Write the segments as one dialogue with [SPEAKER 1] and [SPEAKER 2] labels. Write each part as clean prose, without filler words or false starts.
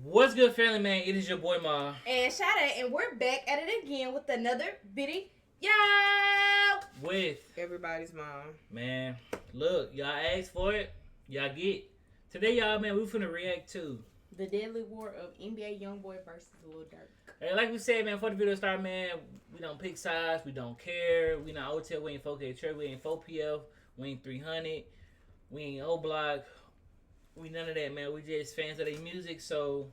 [SPEAKER 1] What's good, family man? It is your boy Ma.
[SPEAKER 2] And Shada, and we're back at it again with another video.
[SPEAKER 1] With
[SPEAKER 3] everybody's mom.
[SPEAKER 1] Man, look, y'all asked for it, y'all get. Today, y'all, man, we finna react to
[SPEAKER 2] the deadly war of NBA Youngboy versus Lil Durk.
[SPEAKER 1] Hey, like we said, man, before the video start, man, we don't pick sides, we don't care. We not hotel, we ain't 4K church, we ain't 4PF, we ain't 300, we ain't O Block, we none of that, man. We just fans of their music, so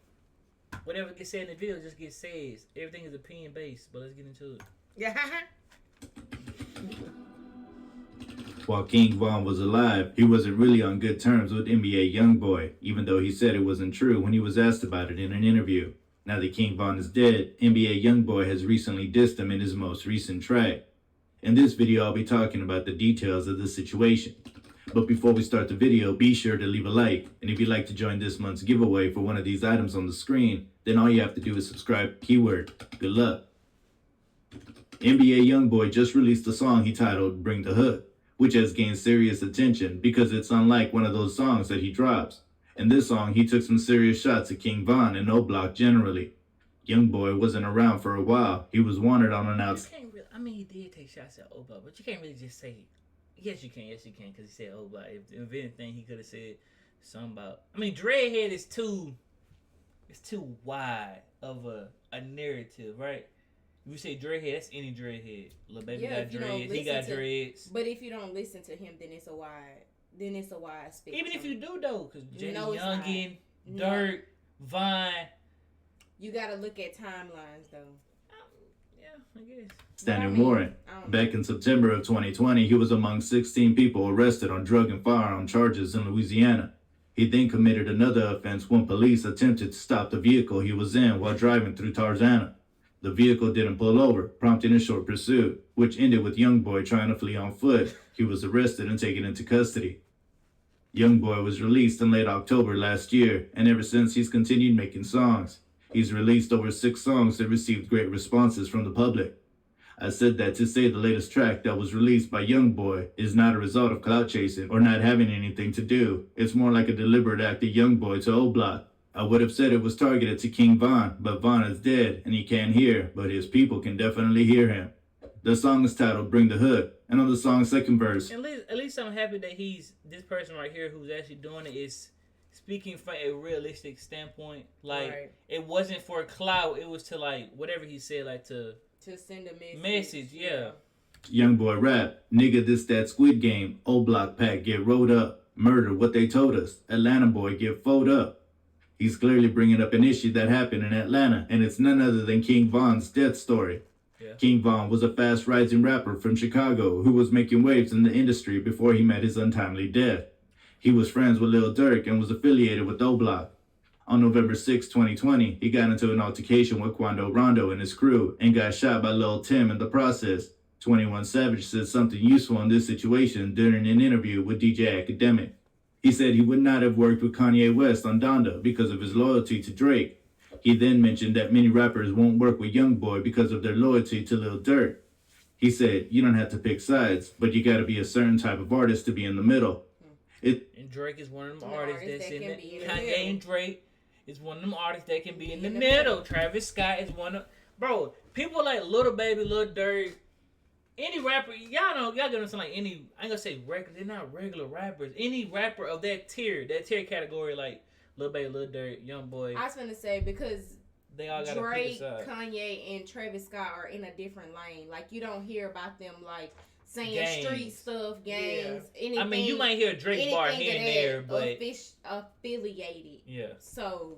[SPEAKER 1] whatever gets said in the video just gets said. Everything is opinion based, but let's get into it.
[SPEAKER 3] Yeah.
[SPEAKER 4] While King Von was alive, he wasn't really on good terms with NBA Youngboy, even though he said it wasn't true when he was asked about it in an interview. Now that King Von is dead, NBA Youngboy has recently dissed him in his most recent track. In this video, I'll be talking about the details of the situation. But before we start the video, be sure to leave a like, and if you'd like to join this month's giveaway for one of these items on the screen, then all you have to do is subscribe, keyword. Good luck. NBA Youngboy just released a song he titled Bring the Hood, which has gained serious attention because it's unlike one of those songs that he drops. In this song, he took some serious shots at King Von and O Block generally. Youngboy wasn't around for a while. He was wanted on an outside.
[SPEAKER 1] I mean, he did take shots at O Block, but you can't really just say, yes you can, because he said O Block. If anything, he could have said something about, I mean, Dreadhead is too wide of a narrative, right? If you say Dreadhead, that's any Dreadhead. Lil Baby got dreads, he got dreads.
[SPEAKER 2] But if you don't listen to him, then it's a wide spectrum.
[SPEAKER 1] Even if you do, though, because Jay Youngin, Durk, Vine.
[SPEAKER 2] You gotta look at timelines, though.
[SPEAKER 1] Yeah, I guess.
[SPEAKER 4] Standing warrant. Back in September of 2020, he was among 16 people arrested on drug and firearm charges in Louisiana. He then committed another offense when police attempted to stop the vehicle he was in while driving through Tarzana. The vehicle didn't pull over, prompting a short pursuit, which ended with Youngboy trying to flee on foot. He was arrested and taken into custody. Youngboy was released in late October last year, and ever since he's continued making songs. He's released over 6 songs that received great responses from the public. I said that to say the latest track that was released by Youngboy is not a result of clout chasing or not having anything to do. It's more like a deliberate act of Youngboy to O Block. I would have said it was targeted to King Von, but Von is dead and he can't hear, but his people can definitely hear him. The song is titled Bring the Hood, and on the song's second verse.
[SPEAKER 1] At least I'm happy that this person right here who's actually doing it is speaking from a realistic standpoint. Like, right. It wasn't for clout, it was to, like, whatever he said, like, to
[SPEAKER 2] send a
[SPEAKER 1] message, yeah.
[SPEAKER 4] Youngboy rap, nigga this that Squid Game, O Block pack get rolled up, murder what they told us, Atlanta boy get fold up. He's clearly bringing up an issue that happened in Atlanta, and it's none other than King Von's death story. Yeah. King Von was a fast-rising rapper from Chicago who was making waves in the industry before he met his untimely death. He was friends with Lil Durk and was affiliated with O Block. On November 6, 2020, he got into an altercation with Quando Rondo and his crew and got shot by Lil Tim in the process. 21 Savage said something useful in this situation during an interview with DJ Academic. He said he would not have worked with Kanye West on Donda because of his loyalty to Drake. He then mentioned that many rappers won't work with Youngboy because of their loyalty to Lil Durk. He said, you don't have to pick sides, but you gotta be a certain type of artist to be in the middle.
[SPEAKER 1] And Drake is one of them artists that's in the Kanye and Drake is one of them artists that can be in the middle. Travis Scott is one of... Bro, people like Lil Baby, Lil Durk, any rapper, y'all get them like any, I ain't gonna say regular, they're not regular rappers. Any rapper of that tier category, like Lil Baby, Lil Durk, Youngboy.
[SPEAKER 2] I was gonna say, because
[SPEAKER 1] they all got
[SPEAKER 2] Drake, Kanye, and Travis Scott are in a different lane. Like, you don't hear about them like saying street stuff, gangs, anything. I mean,
[SPEAKER 1] you might hear a Drake bar here and there, but
[SPEAKER 2] affiliated.
[SPEAKER 1] Yeah.
[SPEAKER 2] So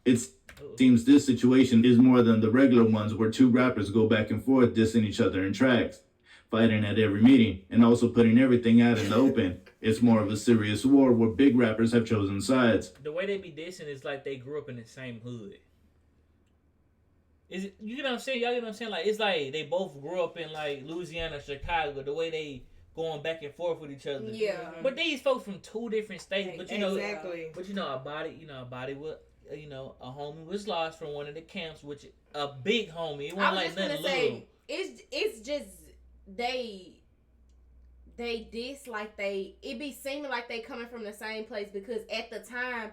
[SPEAKER 4] it seems this situation is more than the regular ones where two rappers go back and forth dissing each other in tracks, fighting at every meeting, and also putting everything out in the open. It's more of a serious war where big rappers have chosen sides.
[SPEAKER 1] The way they be dissing is like they grew up in the same hood. You get what I'm saying? Y'all get what I'm saying? Like, it's like they both grew up in like Louisiana, Chicago, the way they going back and forth with each other.
[SPEAKER 2] Yeah.
[SPEAKER 1] But these folks from 2 different states, but
[SPEAKER 3] exactly.
[SPEAKER 1] But a body with a homie was lost from one of the camps, which a big homie. It wasn't like nothing little.
[SPEAKER 2] It's just they they dislike it be seeming like they coming from the same place because at the time,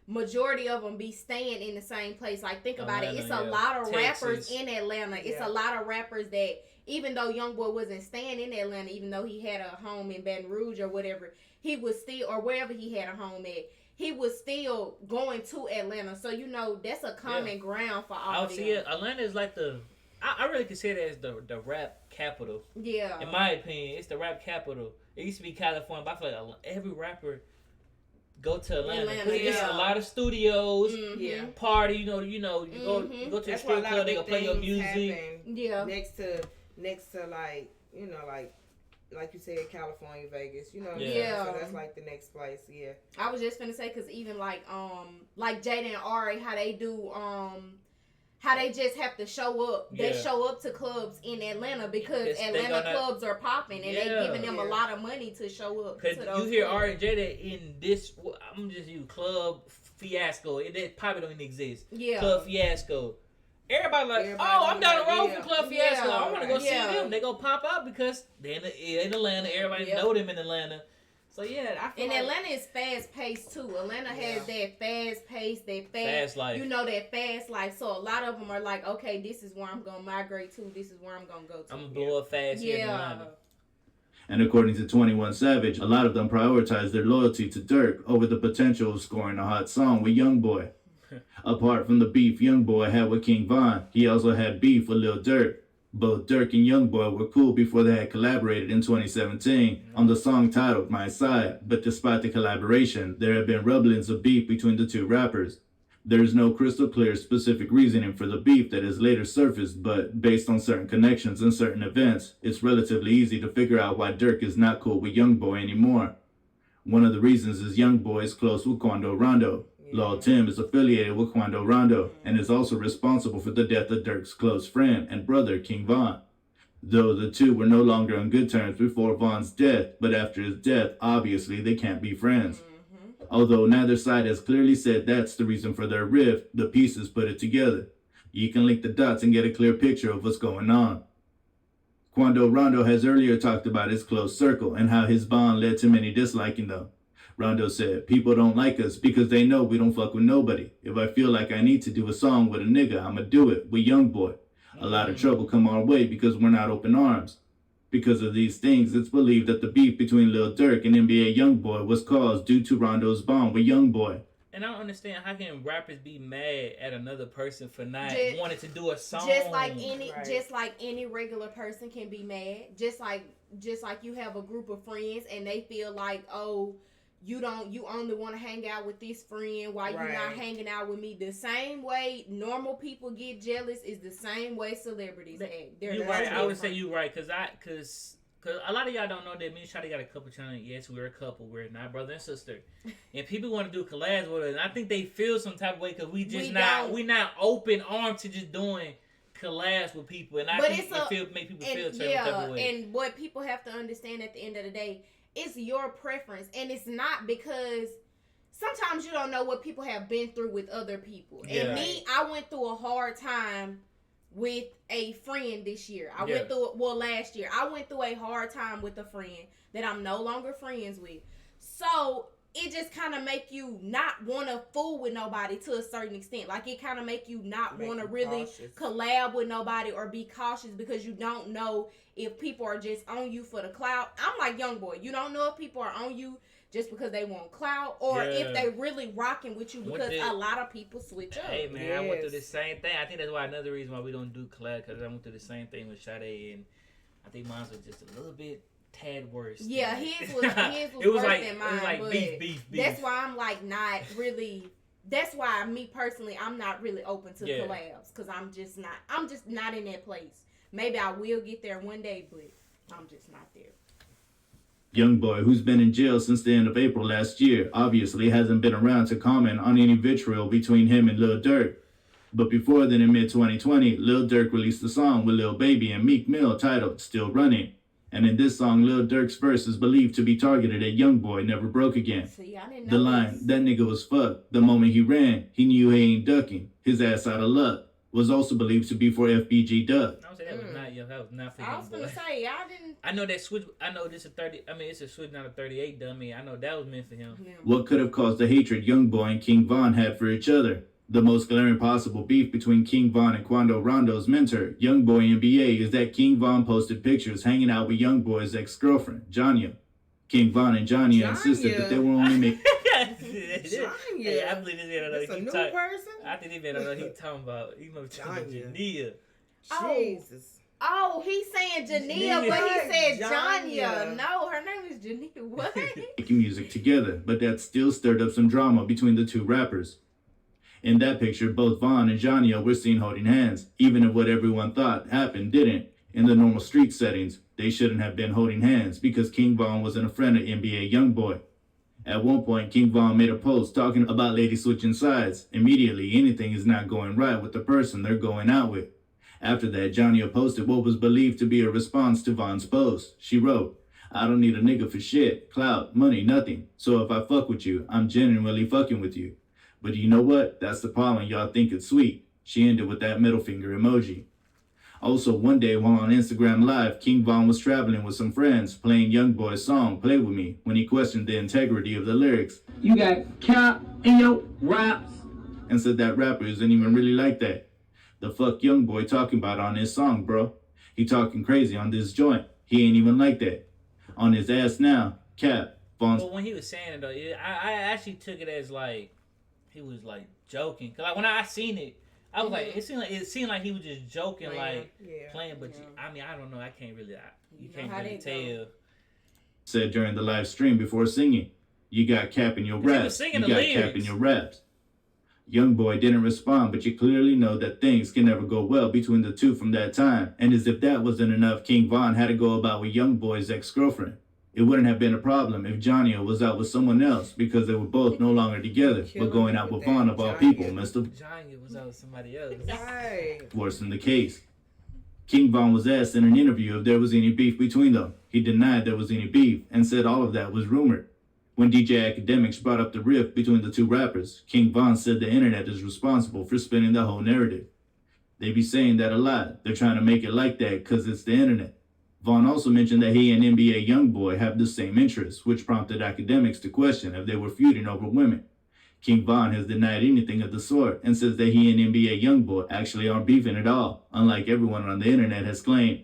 [SPEAKER 2] majority of them be staying in the same place. Like, think about it. It's a lot of rappers in Atlanta. It's a lot of rappers that, even though Youngboy wasn't staying in Atlanta, even though he had a home in Baton Rouge or whatever, he was still, or wherever he had a home at, he was still going to Atlanta. So, that's a common ground for all of them.
[SPEAKER 1] See it. Atlanta is like I really consider it as the rap capital.
[SPEAKER 2] Yeah.
[SPEAKER 1] In my opinion, it's the rap capital. It used to be California, but I feel like every rapper go to Atlanta. It's a lot of studios, party. You go to the strip club. They gonna play your music.
[SPEAKER 3] Yeah. Next to like like you said, California, Vegas. So that's like the next place. Yeah.
[SPEAKER 2] I was just finna say because even like Jada and Ari, how they do how they just have to show up. They show up to clubs in Atlanta because Atlanta clubs are popping and they giving them a lot of money to show up.
[SPEAKER 1] Because you hear Ari and Jada in this, I'm just use Club Fiasco. It probably don't even exist. Yeah. Club Fiasco. Everybody I'm down the road from Club Fiasco. I want to go see them. They go pop out because they're in Atlanta. Everybody know them in Atlanta. So I feel
[SPEAKER 2] Atlanta is fast paced too. Atlanta has that fast pace, that fast life. That fast life. So a lot of them are like, okay, this is where I'm gonna migrate to. This is where I'm gonna go to.
[SPEAKER 1] I'm gonna blow up fast here in Atlanta.
[SPEAKER 4] And according to 21 Savage, a lot of them prioritize their loyalty to Durk over the potential of scoring a hot song with Youngboy. Apart from the beef Youngboy had with King Von, he also had beef with Lil Durk. Both Durk and Youngboy were cool before they had collaborated in 2017 on the song titled My Side, but despite the collaboration, there have been rumblings of beef between the two rappers. There is no crystal clear specific reasoning for the beef that has later surfaced, but based on certain connections and certain events, it's relatively easy to figure out why Durk is not cool with Youngboy anymore. One of the reasons is Youngboy is close with Quando Rondo. Lil Tim is affiliated with Quando Rondo and is also responsible for the death of Durk's close friend and brother King Von. Though the two were no longer on good terms before Von's death, but after his death, obviously they can't be friends. Although neither side has clearly said that's the reason for their rift, the pieces put it together. You can link the dots and get a clear picture of what's going on. Quando Rondo has earlier talked about his close circle and how his bond led to many disliking them. Rondo said, people don't like us because they know we don't fuck with nobody. If I feel like I need to do a song with a nigga, I'ma do it with Youngboy. A lot of trouble come our way because we're not open arms. Because of these things, it's believed that the beef between Lil Durk and NBA Youngboy was caused due to Rondo's bond with Youngboy.
[SPEAKER 1] And I don't understand, how can rappers be mad at another person for not wanting to do a song?
[SPEAKER 2] Just like any regular person can be mad. Just like you have a group of friends and they feel like, you only want to hang out with this friend while you're not hanging out with me. The same way normal people get jealous is the same way celebrities act.
[SPEAKER 1] You're right. I would say you're right because a lot of y'all don't know that me and Shotty got a couple channels. Yes, we're a couple. We're not brother and sister. And people want to do collabs with us. And I think they feel some type of way because we not open armed to just doing collabs with people. And I think it make people feel some type of way.
[SPEAKER 2] And what people have to understand at the end of the day, it's your preference, and it's not because sometimes you don't know what people have been through with other people. Yeah. And me, I went through a hard time with a friend this year. Last year. I went through a hard time with a friend that I'm no longer friends with. So it just kind of make you not want to fool with nobody to a certain extent. Like, it kind of make you not want to really collab with nobody or be cautious because you don't know if people are just on you for the clout. I'm like Youngboy. You don't know if people are on you just because they want clout or if they really rocking with you because a lot of people switch up.
[SPEAKER 1] Hey, man, I went through the same thing. I think that's why another reason why we don't do collab, because I went through the same thing with Sade, and I think mine was just a little bit tad worse.
[SPEAKER 2] Yeah, his was worse than mine. It was like beef. That's why I'm like not really. That's why me personally, I'm not really open to collabs because I'm just not in that place. Maybe I will get there one day, but I'm just not there.
[SPEAKER 4] Youngboy, who's been in jail since the end of April last year, obviously hasn't been around to comment on any vitriol between him and Lil Durk. But before then, in mid-2020, Lil Durk released a song with Lil Baby and Meek Mill titled Still Running. And in this song, Lil Durk's verse is believed to be targeted at Youngboy, Never Broke Again.
[SPEAKER 2] See, I didn't know
[SPEAKER 4] the line, that nigga was fucked. The moment he ran, he knew he ain't ducking. His ass out of luck. was also believed to be for FBG Duck.
[SPEAKER 1] I would say that was not Young. That was not for Youngboy.
[SPEAKER 2] I was gonna say I didn't.
[SPEAKER 1] I know that switch. I know this is 30. I mean, it's a switch, not a 38 dummy. I know that was meant for him.
[SPEAKER 2] Yeah.
[SPEAKER 4] What could have caused the hatred Youngboy and King Von had for each other? The most glaring possible beef between King Von and Quando Rondo's mentor, Youngboy NBA, is that King Von posted pictures hanging out with Youngboy's ex-girlfriend, Janya. King Von and Janya insisted that they were only making...
[SPEAKER 1] Yeah, I believe this man don't know.
[SPEAKER 3] That's a new person?
[SPEAKER 1] I think this man don't know what he's talking about. He must be talking about Jania.
[SPEAKER 3] Jesus.
[SPEAKER 2] Oh, he's saying Jania, but he said Janya. No, her name is Jania. What?
[SPEAKER 4] making music together, but that still stirred up some drama between the two rappers. In that picture, both Von and Janya were seen holding hands, even if what everyone thought happened didn't. In the normal street settings, they shouldn't have been holding hands because King Von wasn't a friend of NBA Youngboy. At one point, King Von made a post talking about ladies switching sides. Immediately, anything is not going right with the person they're going out with. After that, Janya posted what was believed to be a response to Von's post. She wrote, "I don't need a nigga for shit, clout, money, nothing. So if I fuck with you, I'm genuinely fucking with you. But you know what? That's the problem. Y'all think it's sweet." She ended with that middle finger emoji. Also, one day while on Instagram Live, King Von was traveling with some friends, playing Youngboy's song, Play With Me, when he questioned the integrity of the lyrics.
[SPEAKER 5] "You got cap in your raps,"
[SPEAKER 4] and said that rapper isn't even really like that. The fuck Youngboy talking about on his song, bro? He talking crazy on this joint. He ain't even like that. On his ass now, cap. Von's...
[SPEAKER 1] Well, when he was saying it though, I actually took it as like he was like joking. Cause like when I seen it, I was like, it seemed like he was just joking, playing. Playing. But I mean, I don't know. I can't really. You can't really tell.
[SPEAKER 4] Said during the live stream before singing, "You got cap in your raps. You got cap in your raps." Youngboy didn't respond, but you clearly know that things can never go well between the two from that time. And as if that wasn't enough, King Von had to go about with Youngboy's ex-girlfriend. It wouldn't have been a problem if Janya was out with someone else because they were both no longer together, but going out with Von of all people must have...
[SPEAKER 1] Janya was out with somebody else.
[SPEAKER 3] Right.
[SPEAKER 4] Worsened the case. King Von was asked in an interview if there was any beef between them. He denied there was any beef and said all of that was rumored. When DJ Academics brought up the rift between the two rappers, King Von said the internet is responsible for spinning the whole narrative. They be saying that a lot. They're trying to make it like that because it's the internet. Von also mentioned that he and NBA Youngboy have the same interests, which prompted Academics to question if they were feuding over women. King Von has denied anything of the sort and says that he and NBA Youngboy actually aren't beefing at all, unlike everyone on the internet has claimed.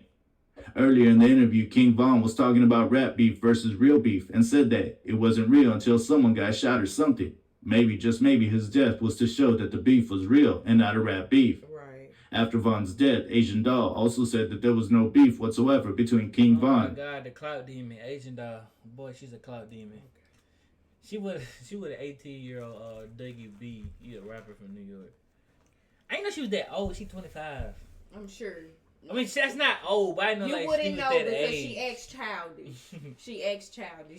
[SPEAKER 4] Earlier in the interview, King Von was talking about rap beef versus real beef and said that it wasn't real until someone got shot or something. Maybe, just maybe, his death was to show that the beef was real and not a rap beef.
[SPEAKER 3] Right.
[SPEAKER 4] After Von's death, Asian Doll also said that there was no beef whatsoever between King Von.
[SPEAKER 1] Oh my God, the clout demon, Asian Doll. Boy, she's a clout demon. She was an 18-year-old Dougie B. He's a rapper from New York. I didn't know she was that old. She's 25.
[SPEAKER 2] I'm sure.
[SPEAKER 1] I mean, that's not old, but I know
[SPEAKER 2] you
[SPEAKER 1] like
[SPEAKER 2] wouldn't
[SPEAKER 1] she was
[SPEAKER 2] know
[SPEAKER 1] that
[SPEAKER 2] because
[SPEAKER 1] age.
[SPEAKER 2] she acts childish.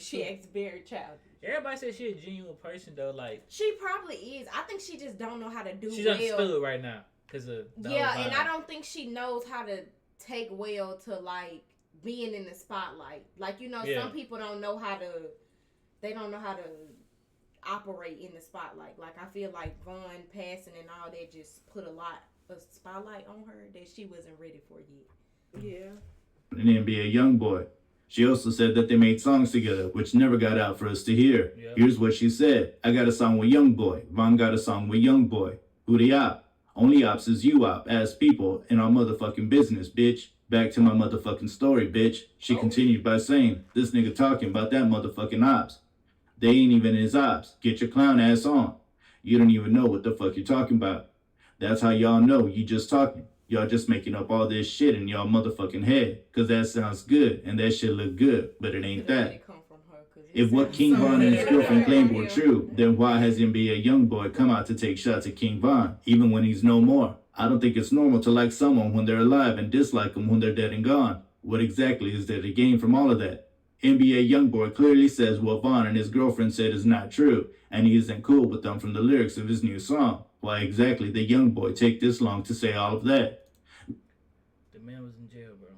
[SPEAKER 2] She acts very childish.
[SPEAKER 1] Everybody says she a genuine person though. Like
[SPEAKER 2] she probably is. I think she just don't know how to do.
[SPEAKER 1] She's
[SPEAKER 2] well.
[SPEAKER 1] Understood right now because of the whole vibe.
[SPEAKER 2] And I don't think she knows how to take well to like being in the spotlight. Like some people don't know how to. They don't know how to operate in the spotlight. Like I feel like Von passing and all that just put a spotlight on her that she wasn't ready for yet.
[SPEAKER 3] Yeah.
[SPEAKER 4] An NBA Youngboy. She also said that they made songs together, which never got out for us to hear.
[SPEAKER 1] Yeah.
[SPEAKER 4] Here's what she said. "I got a song with Youngboy. Von got a song with Youngboy. Who the op? Only ops is you op, as people in our motherfucking business, bitch. Back to my motherfucking story, bitch." She continued by saying, "This nigga talking about that motherfucking ops. They ain't even his ops. Get your clown ass on. You don't even know what the fuck you're talking about. That's how y'all know you just talking. Y'all just making up all this shit in y'all motherfucking head. Cause that sounds good and that shit look good, but it ain't that. If what King Von and his girlfriend claimed were true, then why has NBA Youngboy come out to take shots at King Von, even when he's no more? I don't think it's normal to like someone when they're alive and dislike them when they're dead and gone. What exactly is there to gain from all of that? NBA Youngboy clearly says what Von and his girlfriend said is not true, and he isn't cool with them from the lyrics of his new song. Why exactly did Youngboy take this long to say all of that?
[SPEAKER 1] The man was in jail, bro.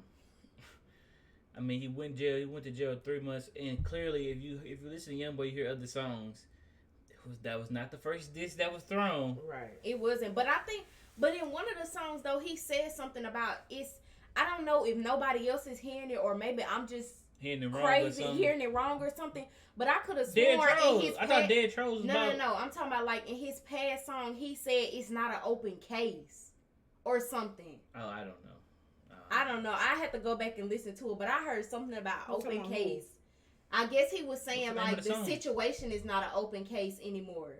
[SPEAKER 1] I mean, he went to jail 3 months, and clearly, if you listen to Youngboy, you hear other songs. That was not the first diss that was thrown.
[SPEAKER 3] Right.
[SPEAKER 2] It wasn't, but I think But in one of the songs though, he said something about it's. I don't know if nobody else is hearing it or maybe I'm just
[SPEAKER 1] hearing it wrong
[SPEAKER 2] crazy hearing it wrong or something. But I could have sworn
[SPEAKER 1] in his. I thought Dead Trolls was
[SPEAKER 2] No. I'm talking about like in his past song, he said it's not an open case or something.
[SPEAKER 1] Oh, I don't know.
[SPEAKER 2] I don't know. I had to go back and listen to it, but I heard something about open case. I guess he was saying like the situation is not an open case anymore.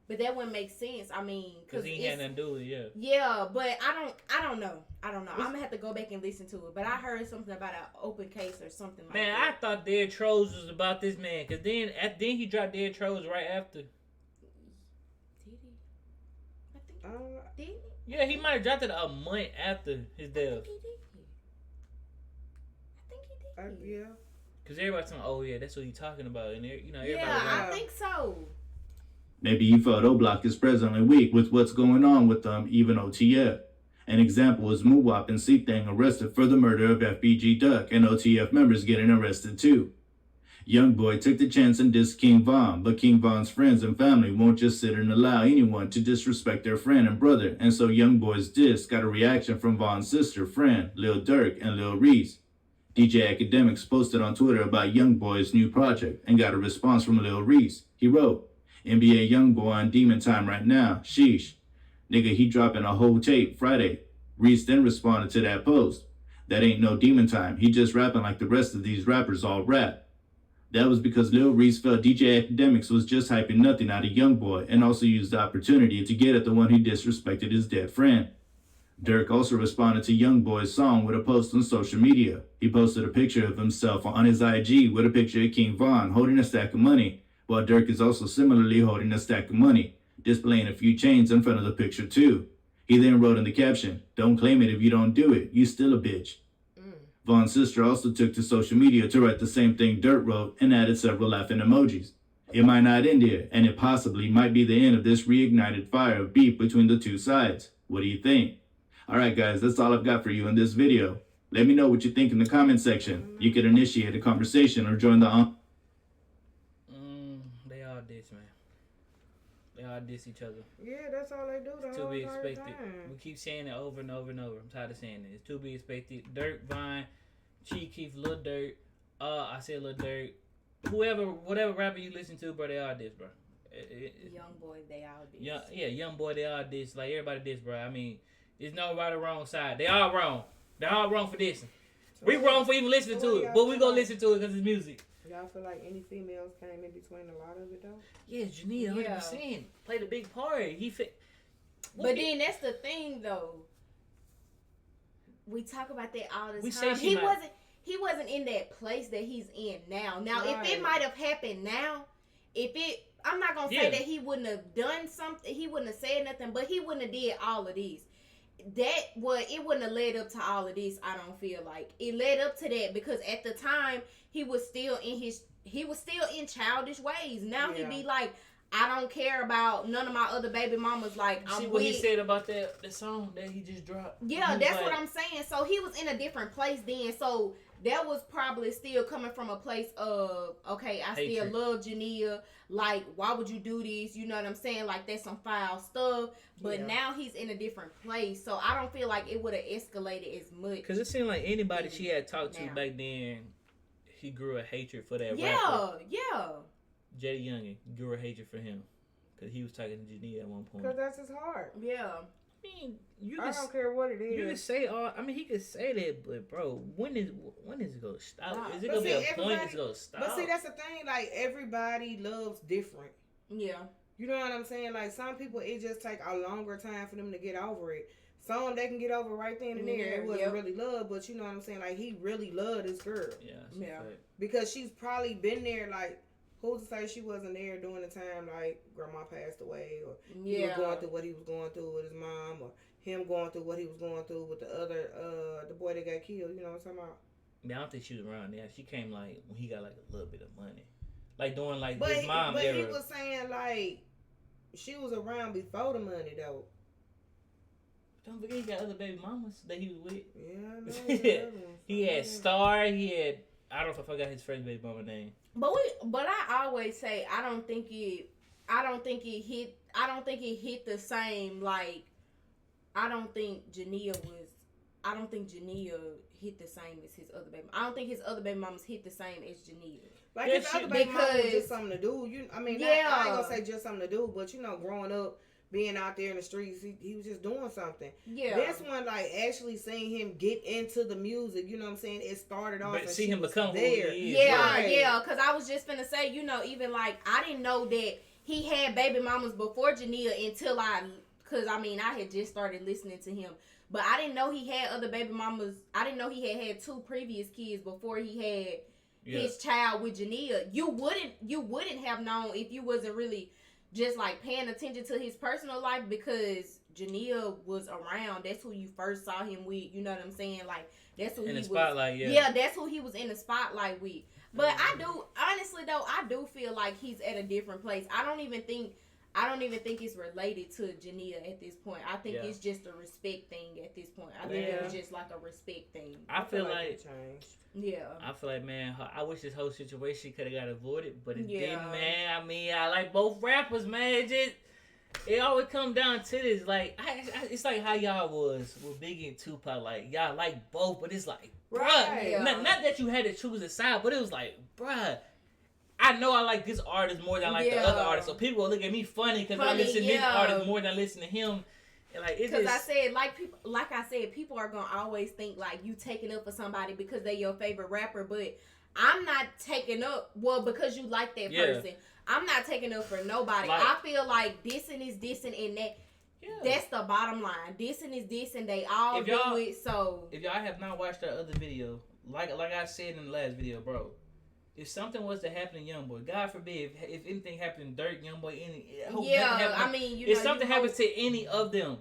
[SPEAKER 2] But that wouldn't make sense. I mean,
[SPEAKER 1] because he had nothing to do with it,
[SPEAKER 2] yeah, but I don't know. I'm gonna have to go back and listen to it. But I heard something about an open case or something like that.
[SPEAKER 1] Man, I thought Dead Trolls was about this man, cause then he dropped Dead Trolls right after.
[SPEAKER 2] Did he? I think. Did he?
[SPEAKER 1] Yeah, he might have dropped it a month after his death.
[SPEAKER 2] I think he did.
[SPEAKER 3] Yeah.
[SPEAKER 1] Cause everybody's saying, "Oh yeah, that's what he's talking about," and everybody.
[SPEAKER 2] Yeah, I think so.
[SPEAKER 4] Maybe you felt O-Block is presently weak with what's going on with them, even OTF. An example is Muwap and C-Thang arrested for the murder of FBG Duck, and OTF members getting arrested too. Youngboy took the chance and dissed King Von, but King Von's friends and family won't just sit and allow anyone to disrespect their friend and brother, and so Youngboy's diss got a reaction from Von's sister, friend, Lil Durk, and Lil Reese. DJ Academics posted on Twitter about Youngboy's new project and got a response from Lil Reese. He wrote, NBA Youngboy on Demon Time right now. Sheesh. Nigga, he dropping a whole tape Friday. Reese then responded to that post. That ain't no Demon Time. He just rapping like the rest of these rappers all rap. That was because Lil Reese felt DJ Academics was just hyping nothing out of Youngboy and also used the opportunity to get at the one who disrespected his dead friend. Durk also responded to Youngboy's song with a post on social media. He posted a picture of himself on his IG with a picture of King Von holding a stack of money, while Durk is also similarly holding a stack of money, displaying a few chains in front of the picture too. He then wrote in the caption, "Don't claim it if you don't do it, you still a bitch." Von's sister also took to social media to write the same thing Durk wrote and added several laughing emojis. It might not end here, and it possibly might be the end of this reignited fire of beef between the two sides. What do you think? Alright guys, that's all I've got for you in this video. Let me know what you think in the comment section. You could initiate a conversation or join the
[SPEAKER 1] They all diss, man. They all diss each other.
[SPEAKER 3] Yeah, that's all they do.
[SPEAKER 1] It's to be expected. We keep saying it over and over and over. I'm tired of saying it. It's to be expected. Durk, Vine, Chief Keef, Lil Durk. I said Lil Durk. Whatever rapper you listen to, bro, they all diss, bro.
[SPEAKER 2] Youngboy, they all diss.
[SPEAKER 1] Youngboy, they all diss. Like everybody diss, bro. I mean, there's no right or wrong side. They all wrong. They all wrong for dissing. We wrong for even listening to it, but we gonna listen to it because it's music.
[SPEAKER 3] Y'all feel like any females came in between a lot of it though?
[SPEAKER 1] Yeah, Jania, 100%. Played a big part.
[SPEAKER 2] But then that's the thing though. We talk about that all the time. He wasn't in that place that he's in now. Now, if it might have happened now, I'm not gonna say that he wouldn't have done something. He wouldn't have said nothing, but he wouldn't have did all of these. It wouldn't have led up to all of this. I don't feel like it led up to that because at the time he was still in childish ways. Now he be like, I don't care about none of my other baby mamas. Like,
[SPEAKER 1] see what he said about the song that he just dropped.
[SPEAKER 2] Yeah, that's what I'm saying. So he was in a different place then. So that was probably still coming from a place of, okay, I still love Jania. Like, why would you do this? You know what I'm saying? Like, that's some foul stuff. But now he's in a different place. So I don't feel like it would have escalated as much.
[SPEAKER 1] Because it seemed like anybody she had talked to back then, he grew a hatred for that rapper.
[SPEAKER 2] Yeah.
[SPEAKER 1] Jada Youngin grew a hatred for him. Because he was talking to Jania at one point.
[SPEAKER 3] Because that's his heart.
[SPEAKER 2] Yeah.
[SPEAKER 1] I mean,
[SPEAKER 3] I don't care what it is.
[SPEAKER 1] You can say all. I mean, he could say that, but bro, when is it gonna stop?
[SPEAKER 2] Nah.
[SPEAKER 1] Is it gonna be a point it's gonna stop?
[SPEAKER 3] But see, that's the thing. Like, everybody loves different.
[SPEAKER 2] Yeah.
[SPEAKER 3] You know what I'm saying? Like, some people, it just take a longer time for them to get over it. Some they can get over right then and there. It wasn't really love, but you know what I'm saying? Like, he really loved this girl.
[SPEAKER 1] Yeah.
[SPEAKER 3] Because she's probably been there. Like, who's to say she wasn't there during the time, like, grandma passed away, or he was going through what he was going through with his mom, or him going through what he was going through with the other, the boy that got killed. You know what I'm talking about?
[SPEAKER 1] I don't think she was around there. She came, like, when he got, like, a little bit of money. Like, during, like, his mom era.
[SPEAKER 3] But he was saying, like, she was around before the money, though.
[SPEAKER 1] Don't forget he got other baby mamas that he was with.
[SPEAKER 3] Yeah, I know.
[SPEAKER 1] He had Star. He had, I don't know if I forgot his first baby mama name.
[SPEAKER 2] But I always say I don't think it hit the same, like, I don't think Jania hit the same as his other baby. I don't think his other baby mamas hit the same as Jania.
[SPEAKER 3] Like his other baby mama was just something to do. I ain't gonna say just something to do, but growing up, being out there in the streets, he was just doing something. Yeah. This one, like, actually seeing him get into the music, you know what I'm saying? It started off and see him become there.
[SPEAKER 2] Yeah, because I was just finna say, even like, I didn't know that he had baby mamas before Jania until I had just started listening to him. But I didn't know he had other baby mamas. I didn't know he had 2 previous kids before he had his child with Jania. You wouldn't have known if you wasn't really just like paying attention to his personal life, because Jania was around. That's who you first saw him with. You know what I'm saying? Like, that's who
[SPEAKER 1] in
[SPEAKER 2] he
[SPEAKER 1] the spotlight.
[SPEAKER 2] was. Yeah, that's who he was in the spotlight with. But I do feel like he's at a different place. I don't even think it's related to Jania at this point. I think it's just a respect thing at this point. I think it was just like a respect thing.
[SPEAKER 1] I feel like
[SPEAKER 3] it changed.
[SPEAKER 2] Yeah.
[SPEAKER 1] I feel like, man, I wish this whole situation could have got avoided, but it didn't, man. I mean, I like both rappers, man. It always come down to this. Like, it's like how y'all was with Biggie and Tupac. Like, y'all like both, but it's like, bruh. Not that you had to choose a side, but it was like, bruh, I know I like this artist more than I like the other artist. So people will look at me funny because I listen to this artist more than I listen to him. And like, because
[SPEAKER 2] I said, like I said, people are gonna always think like you taking up for somebody because they're your favorite rapper, but I'm not taking up because you like that person. I'm not taking up for nobody. Like, I feel like dissing is dissing, and that's the bottom line. Dissing is dissing. They all do it. So
[SPEAKER 1] if y'all have not watched that other video, like I said in the last video, bro. If something was to happen to Youngboy, God forbid, if anything happened to Durk, Youngboy, if something happens to any of them,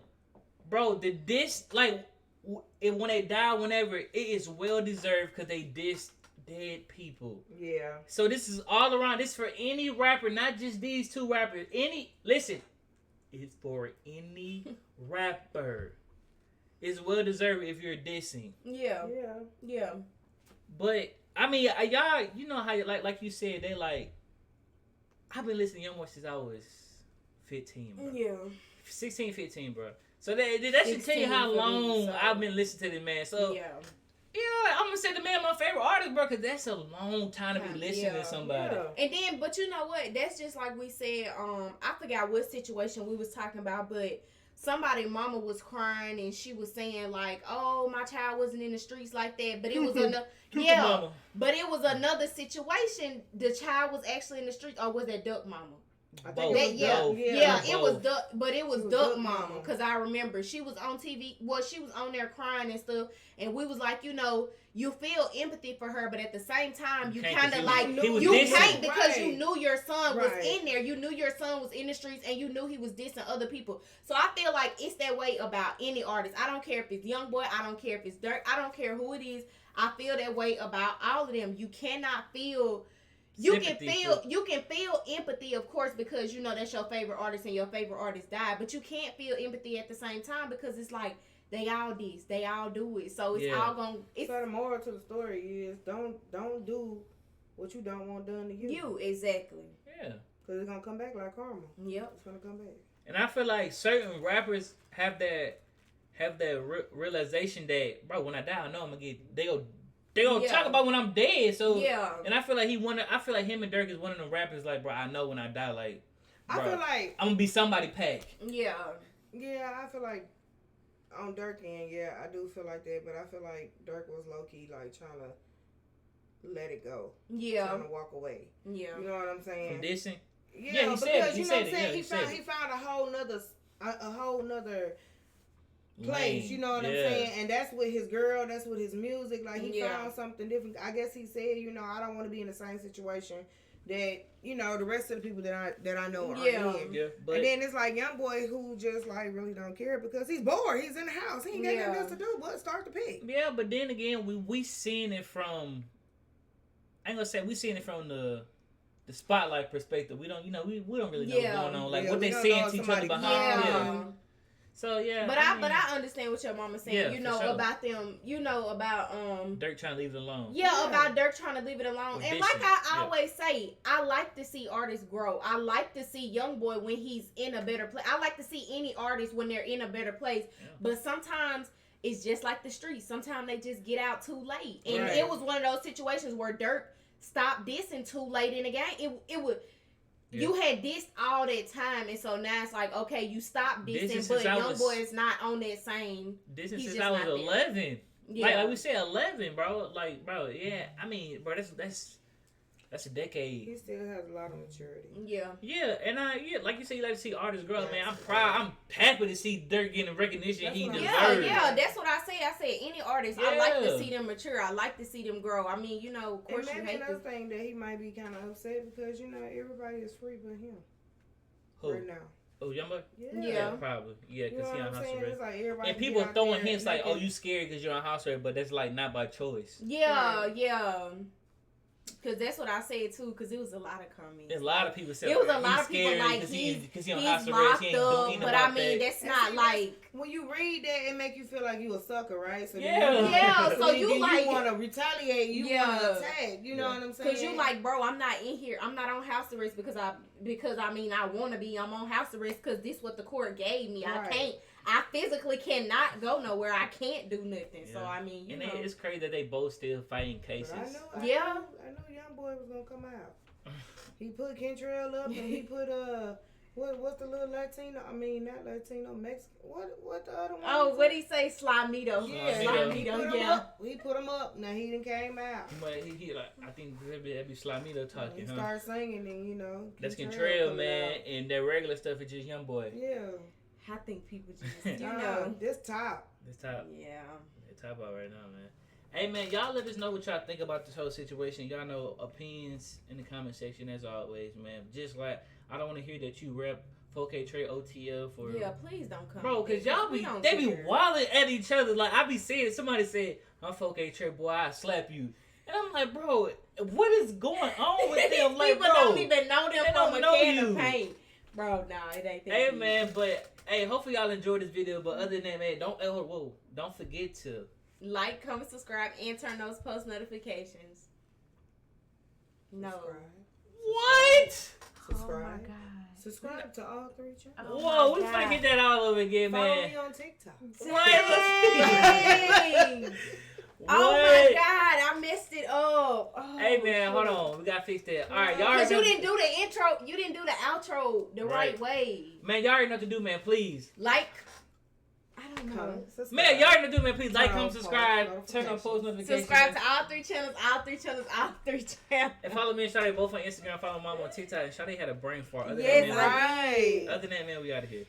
[SPEAKER 1] bro, when they die, whenever, it is well deserved because they dissed dead people.
[SPEAKER 3] Yeah.
[SPEAKER 1] So this is all around. This for any rapper, not just these 2 rappers. It's for any rapper. It's well deserved if you're dissing.
[SPEAKER 2] Yeah.
[SPEAKER 1] But I mean, y'all, you know how, like you said, they like, I've been listening to Youngboy since I was 15, bro.
[SPEAKER 2] Yeah.
[SPEAKER 1] 16, 15, bro. So that should tell you how long I've been listening to this man. So, I'm going to say the man my favorite artist, bro, because that's a long time to be listening to somebody.
[SPEAKER 2] Yeah. And then, but you know what? That's just like we said, I forgot what situation we was talking about, but somebody mama was crying and she was saying like, "Oh, my child wasn't in the streets like that," but it was but it was another situation. The child was actually in the streets, or was that Duck Mama?
[SPEAKER 3] I think
[SPEAKER 2] it was Duck, but it was Duck Mama, because I remember she was on TV. Well, she was on there crying and stuff, and we was like, you feel empathy for her, but at the same time, you kind of like you can't, because you knew your son was in there. You knew your son was in the streets, and you knew he was dissing other people. So I feel like it's that way about any artist. I don't care if it's Youngboy. I don't care if it's Durk. I don't care who it is. I feel that way about all of them. You cannot feel. You can feel empathy, of course, because that's your favorite artist and your favorite artist died. But you can't feel empathy at the same time, because it's like they all diss, they all do it. So it's all gonna.
[SPEAKER 3] So the moral to the story is don't do what you don't want done to you.
[SPEAKER 2] You exactly.
[SPEAKER 1] Yeah.
[SPEAKER 3] Because it's gonna come back like karma.
[SPEAKER 2] Yep.
[SPEAKER 3] It's gonna come back.
[SPEAKER 1] And I feel like certain rappers have that realization that, bro, when I die, I know I'm gonna get. They gonna talk about when I'm dead. So and I feel like him and Durk is one of the rappers. Like, bro, I know when I die, like, bro,
[SPEAKER 3] I feel like
[SPEAKER 1] I'm gonna be somebody pack.
[SPEAKER 3] Yeah, I feel like on Durk end, I do feel like that. But I feel like Durk was low key like trying to let it go. Yeah, trying to walk away. Yeah, you know what I'm saying?
[SPEAKER 1] From dissing.
[SPEAKER 3] Yeah, because you know what I'm saying. He found a whole nother place, you know what I'm saying? And that's with his girl, that's with his music. Like, he found something different. I guess he said, I don't want to be in the same situation that, the rest of the people that I know are in. Yeah, and then it's like Youngboy, who just like really don't care because he's bored. He's in the house. He ain't got nothing else to do but start to pick.
[SPEAKER 1] Yeah, but then again, we seen it from, I ain't gonna say we seen it from the spotlight perspective. We don't, we don't really know what's going on. Like, what they saying to each other behind. So yeah,
[SPEAKER 2] but I understand what your mama's saying.
[SPEAKER 1] Yeah,
[SPEAKER 2] you know
[SPEAKER 1] sure.
[SPEAKER 2] about them. You know about
[SPEAKER 1] Durk trying to leave it alone.
[SPEAKER 2] Yeah, about Durk trying to leave it alone. And like I
[SPEAKER 1] Yeah.
[SPEAKER 2] always say, I like to see artists grow. I like to see Youngboy when he's in a better place. I like to see any artist when they're in a better place. Yeah. But sometimes it's just like the streets. Sometimes they just get out too late. And
[SPEAKER 1] Right.
[SPEAKER 2] it was one of those situations where Durk stopped dissing too late in the game. It would. Yeah. You had dissed all that time, and so now it's like, okay, you stopped dissing, but Youngboy is not on that same.
[SPEAKER 1] Dissing since I was 11. Yeah. Like we said, 11, bro. Like, bro, yeah. I mean, bro, that's a decade.
[SPEAKER 3] He still has a lot of maturity.
[SPEAKER 2] Yeah.
[SPEAKER 1] Yeah, and like you said, you like to see artists grow, man. I'm proud. I'm happy to see Durk getting the recognition he deserves.
[SPEAKER 2] Yeah, that's what I said. I said any artist, I like to see them mature. I like to see them grow. I mean, you know, of course you hate
[SPEAKER 3] another thing that he might be kind of upset because, you know, everybody is free but him.
[SPEAKER 1] Who?
[SPEAKER 3] Right now.
[SPEAKER 1] Oh, Youngboy?
[SPEAKER 2] Yeah,
[SPEAKER 1] probably. Yeah, because he on house arrest.
[SPEAKER 3] Like
[SPEAKER 1] and people throwing hints like, "Oh, you scared because you're on house arrest," but that's like not by choice.
[SPEAKER 2] Yeah, yeah. Because that's what I said too. Because it was a lot of comments.
[SPEAKER 1] A lot of people said
[SPEAKER 2] it was a lot of people like he's
[SPEAKER 1] on house arrest. He ain't doing
[SPEAKER 2] but I mean, that's not like
[SPEAKER 3] when you read that, it make you feel like you a sucker, right? So
[SPEAKER 2] yeah. So you like
[SPEAKER 3] want to retaliate, you want to attack. You know what I'm saying?
[SPEAKER 2] Because you like, bro, I'm not in here. I'm not on house arrest because I mean I want to be. I'm on house arrest because this what the court gave me.
[SPEAKER 3] Right.
[SPEAKER 2] I physically cannot go nowhere. I can't do nothing. Yeah. So I mean, you know,
[SPEAKER 1] it's crazy that they both still fighting cases.
[SPEAKER 3] I know Youngboy was gonna come out. He put Kentrell up, and he put what's the little Latino? I mean, not Latino, Mexican. What the other one?
[SPEAKER 2] Oh, what he say? Slamito.
[SPEAKER 3] Yeah,
[SPEAKER 2] Slamito. Yeah.
[SPEAKER 3] He put him up. Now he done came out.
[SPEAKER 1] But he like, I think that'd be Slamito talking.
[SPEAKER 3] He started singing, and you know,
[SPEAKER 1] that's Kentrell, man, and that regular stuff is just Youngboy.
[SPEAKER 3] Yeah.
[SPEAKER 2] I think people just, you know.
[SPEAKER 3] This top.
[SPEAKER 2] Yeah.
[SPEAKER 1] It's top out right now, man. Hey, man, y'all let us know what y'all think about this whole situation. Y'all know opinions in the comment section as always, man. Just like, I don't want to hear that you rep 4K Trey OTL for...
[SPEAKER 2] Yeah, please don't come.
[SPEAKER 1] Bro, because y'all they be wilding at each other. Like, I be saying, somebody said, I'm 4K Trey, boy, I slap you. And I'm like, bro, what is going on with them? Like,
[SPEAKER 2] people don't even know them from a can of paint. Bro, nah, it ain't that.
[SPEAKER 1] Hey, man, but... Hey, hopefully y'all enjoyed this video, but other than that, man, don't forget to
[SPEAKER 2] like, comment, subscribe, and turn those post notifications. No.
[SPEAKER 1] What?
[SPEAKER 3] Subscribe.
[SPEAKER 2] Oh my God.
[SPEAKER 3] Subscribe to all 3 channels.
[SPEAKER 1] Whoa, we finna get that all over again, man.
[SPEAKER 3] Follow me on TikTok.
[SPEAKER 2] Dang. Oh my God, I messed it up. Oh,
[SPEAKER 1] hey man, hold on, we gotta fix that. All right, y'all. Because
[SPEAKER 2] you didn't do the intro, you didn't do the outro the right way.
[SPEAKER 1] Man, y'all already know what to do, man. Please
[SPEAKER 2] like. I don't know.
[SPEAKER 1] Man, y'all already know what to do, man. Please like, comment, subscribe, turn on post notifications.
[SPEAKER 2] Subscribe to all 3 channels, all 3 channels, all 3 channels.
[SPEAKER 1] And follow me and Shawty both on Instagram. Follow Mom on TikTok. And Shawty had a brain fart.
[SPEAKER 2] Yes, right.
[SPEAKER 1] Other than that, man, we out of here.